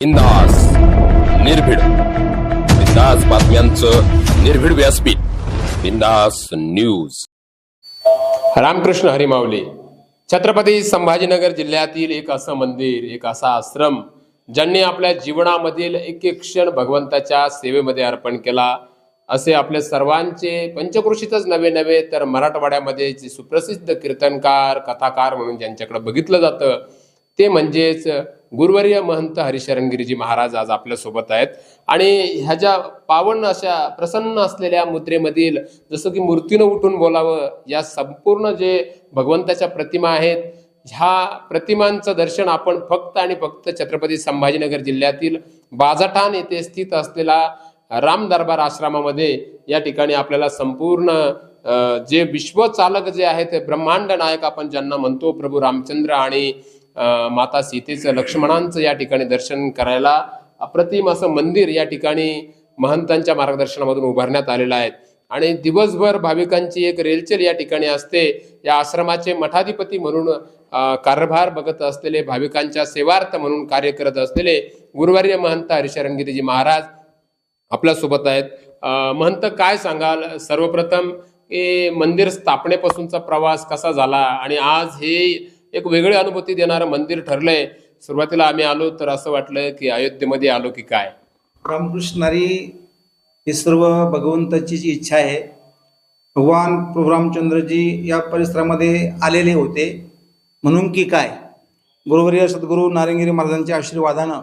बिंदास निर्भीड बिंदास बातम्यांचं निर्भीड व्यासपीठ बिंदास न्यूज। रामकृष्ण हरी माऊली। छत्रपती संभाजीनगर जिल्ह्यातील एक असं मंदिर, एक असा आश्रम ज्यांनी आपल्या जीवनामधील एक एक क्षण भगवंताच्या सेवेमध्ये अर्पण केला। असे आपले सर्वांचे पंचक्रोशीतच नवे तर मराठवाड्यामध्ये जे सुप्रसिद्ध कीर्तनकार कथाकार म्हणून ज्यांच्याकडे बघितलं जातं ते म्हणजेच गुरुवर्य महंत हरिशरणगिरीजी महाराज आज आपल्या सोबत आहेत। आणि ह्याच्या पावन अशा प्रसन्न असलेल्या मुद्रेमधील जसं की मूर्तीनं उठून बोलावं या संपूर्ण जे भगवंताच्या प्रतिमा आहेत, ह्या प्रतिमांचं दर्शन आपण फक्त आणि फक्त छत्रपती संभाजीनगर जिल्ह्यातील बाजाठाण येथे स्थित असलेला राम दरबार आश्रमामध्ये या ठिकाणी आपल्याला संपूर्ण जे विश्वचालक जे आहेत ब्रह्मांड नायक आपण ज्यांना म्हणतो प्रभू रामचंद्र आणि माता सीतेचं लक्ष्मणांचं या ठिकाणी दर्शन करायला अप्रतिम असं मंदिर या ठिकाणी महंतांच्या मार्गदर्शनामधून उभारण्यात आलेलं आहे। आणि दिवसभर भाविकांची एक रेलचेल या ठिकाणी असते। या आश्रमाचे मठाधिपती म्हणून कारभार बघत असलेले, भाविकांच्या सेवार्थ म्हणून कार्य करत असलेले गुरुवर्य महंत हरिशरणगिरीजी महाराज आपल्या सोबत आहेत। महंत, काय सांगाल सर्वप्रथम हे मंदिर स्थापनेपासूनचा प्रवास कसा झाला आणि आज हे एक वेगळी अनुभूती देणारं मंदिर ठरलंय? सुरुवातीला आम्ही आलो तर असं वाटलं की अयोध्येमध्ये आलो की काय? रामकृष्णारी ही सर्व भगवंताची जी इच्छा आहे। भगवान प्रभू रामचंद्रजी या परिसरामध्ये आलेले होते म्हणून की काय, गुरुवर्य सद्गुरू नारायणगिरी महाराजांच्या आशीर्वादानं,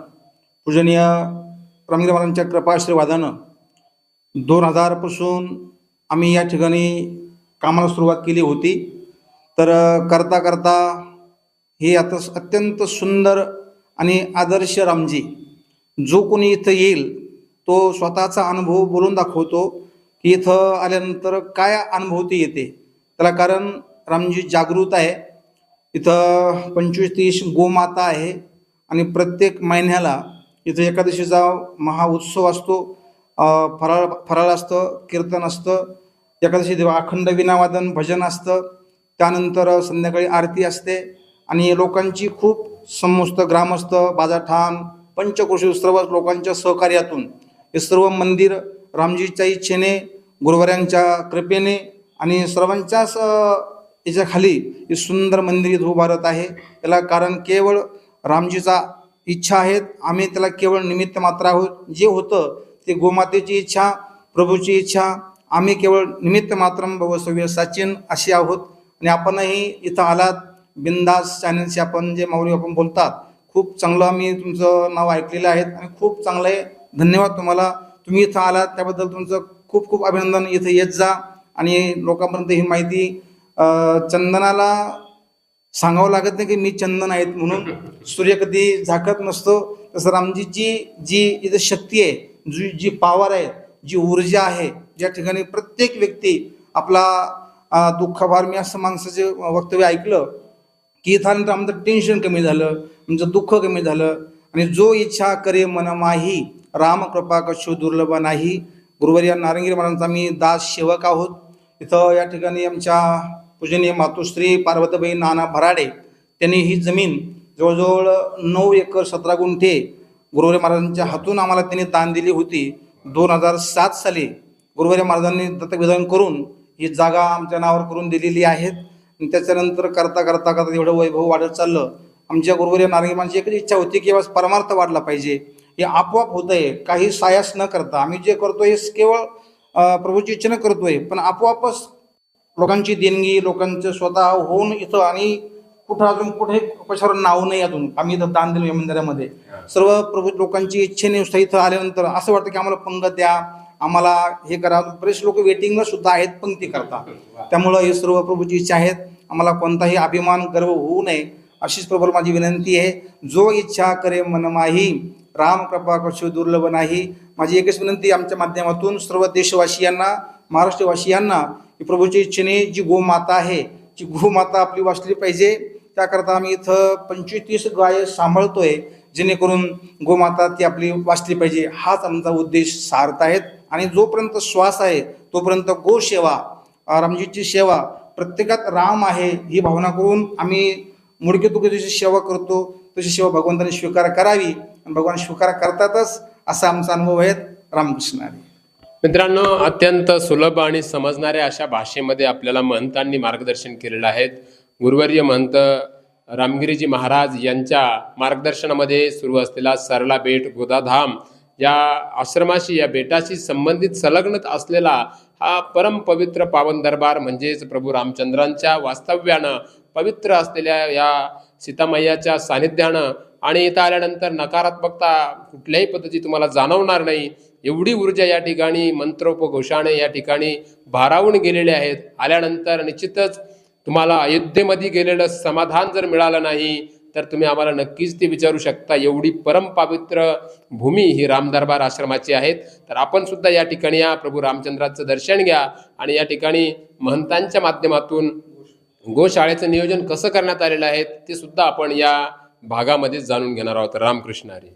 पूजनीय रामगिरी महाराजांच्या कृपा आशीर्वादानं 2000 पासून आम्ही या ठिकाणी कामाला सुरुवात केली होती। तर करता करता हे आता अत्यंत सुंदर आणि आदर्श रामजी, जो कोणी इथं येईल तो स्वतःचा अनुभव बोलून दाखवतो की इथं आल्यानंतर काय अनुभूती येते त्याला। कारण रामजी जागृत आहे। इथं 25-30 गोमाता आहे आणि प्रत्येक महिन्याला इथं एकादशीचा महाउत्सव असतो। फराळ असतं, कीर्तन असतं, एकादशी देवा अखंड विनावादन भजन असतं, त्यानंतर संध्याकाळी आरती असते आणि लोकांची खूप समस्त ग्रामस्थ, बाजाठाण, पंचक्रोशी सर्व लोकांच्या सहकार्यातून हे सर्व मंदिर रामजीच्या इच्छेने, गुरुवर्यांच्या कृपेने आणि सर्वांच्याच याच्याखाली हे सुंदर मंदिर इथं उभारत आहे। त्याला कारण केवळ रामजीचा इच्छा आहेत, आम्ही त्याला केवळ निमित्त मात्र आहोत। जे होतं ते गोमातेची इच्छा, प्रभूची इच्छा, आम्ही केवळ निमित्त मात्रम भवसव्य साचिन असे आहोत। आणि आपणही इथं आलात, बिंदास चॅनलशी आपण जे माऊली आपण बोलतात, खूप चांगलं मी तुमचं नाव ऐकलेलं आहे आणि खूप चांगलं आहे। धन्यवाद तुम्हाला, तुम्ही इथं आलात त्याबद्दल तुमचं खूप खूप अभिनंदन। इथं येत जा आणि लोकांपर्यंत ही माहिती, चंदनाला सांगावं लागत नाही की मी चंदन आहेत म्हणून, सूर्य कधी झाकत नसतो, तसं रामजीची जी इथं शक्ती आहे, जी पॉवर आहे, जी ऊर्जा आहे, ज्या ठिकाणी प्रत्येक व्यक्ती आपला दुःखभार, मी असं माणसाचे वक्तव्य ऐकलं की इथं आल्यानंतर आमचं टेन्शन कमी झालं, आमचं दुःख कमी झालं। आणि जो इच्छा करे मन माही, राम कृपा कशु दुर्लभ नाही। गुरुवर्य नारायणगिरी महाराजांचा आम्ही दास सेवक आहोत। इथं या ठिकाणी आमच्या पूजनीय मातोश्री पार्वतीबाई नाना भराडे त्यांनी ही जमीन जवळजवळ 9 एकर 17 गुंठे गुरुवर्य महाराजांच्या हातून आम्हाला त्यांनी दान दिली होती। 2007 साली गुरुवर्य महाराजांनी दत्तक विधान करून ही जागा आमच्या नावावर करून दिलेली आहेत। त्याच्यानंतर करता करता करता एवढं वैभव वाढत चाललं। आमच्या गुरुवर्य नारायणगिरी एकच इच्छा होती की बस परमार्थ वाढला पाहिजे। हे आपोआप होत आहे, काही सायास न करता आम्ही जे करतोय हे केवळ प्रभूची इच्छेनं करतोय, पण आपोआपच लोकांची देणगी, लोकांचं स्वतः होऊन इथं, आणि कुठं अजून कुठे कशावर नाव नाही अजून, आम्ही इथं दान दिलं या मंदिरामध्ये सर्व प्रभू लोकांची इच्छेने इथं आल्यानंतर असं वाटतं की आम्हाला पंगत द्या, आम्हाला हे करा। बरेच लोक वेटिंगला सुद्धा आहेत पंक्ती करता। त्यामुळं हे सर्व प्रभूची इच्छा आहेत, आम्हाला कोणताही अभिमान गर्व होऊ नये अशीच प्रभू माझी विनंती आहे। जो इच्छा करे मन माही, राम कृपा कशु दुर्लभ नाही। माझी एकच विनंती आमच्या माध्यमातून सर्व देशवासियांना, महाराष्ट्रवासियांना, की प्रभूच्या इच्छेने जी गोमाता आहे, जी गोमाता आपली वाचली पाहिजे, त्याकरता आम्ही इथं 25-30 गाय सांभाळतोय, जेणेकरून गोमाता ती आपली वाचली पाहिजे, हाच आमचा उद्देश सार्थ आहेत। आणि जोपर्यंत श्वास आहे तोपर्यंत गोसेवा, रामजीची सेवा, प्रत्येकात राम आहे ही भावना करून आम्ही मुडके तुके जशी सेवा करतो तशी सेवा भगवंताने स्वीकार करावी आणि भगवान स्वीकार करतातच असा आमचा अनुभव आहे. रामकृष्ण हरी. मित्रांनो, अत्यंत सुलभ आणि समजणाऱ्या अशा भाषेमध्ये आपल्याला महंतांनी मार्गदर्शन केलेलं आहे. गुरुवर्य महंत रामगिरीजी महाराज यांच्या मार्गदर्शनामध्ये सुरू असलेला सरला बेट गोदाधाम या आश्रमाशी, या बेटाशी संबंधित संलग्न असलेला हा परम पवित्र पावन दरबार म्हणजेच प्रभू रामचंद्रांच्या वास्तव्यानं पवित्र असलेल्या या सीतामय्याच्या सानिध्यानं आणि इथं आल्यानंतर नकारात्मकता कुठल्याही पद्धती तुम्हाला जाणवणार नाही. एवढी ऊर्जा या ठिकाणी मंत्रोपघोषाने या ठिकाणी भारावून गेलेले आहेत. आल्यानंतर निश्चितच तुम्हाला अयोध्येमध्ये गेलेलं समाधान जर मिळालं नाही तर तुम्ही आम्हाला नक्कीच ते विचारू शकता. एवढी परम पवित्र भूमी ही रामदरबार आश्रमाची आहेत. तर आपण सुद्धा या ठिकाणी या प्रभू रामचंद्राचं दर्शन घ्या आणि या ठिकाणी महंतांच्या माध्यमातून गोशाळेचं नियोजन कसं करण्यात आलेलं आहे ते सुद्धा आपण या भागामध्ये जाणून घेणार आहोत. रामकृष्ण हरी.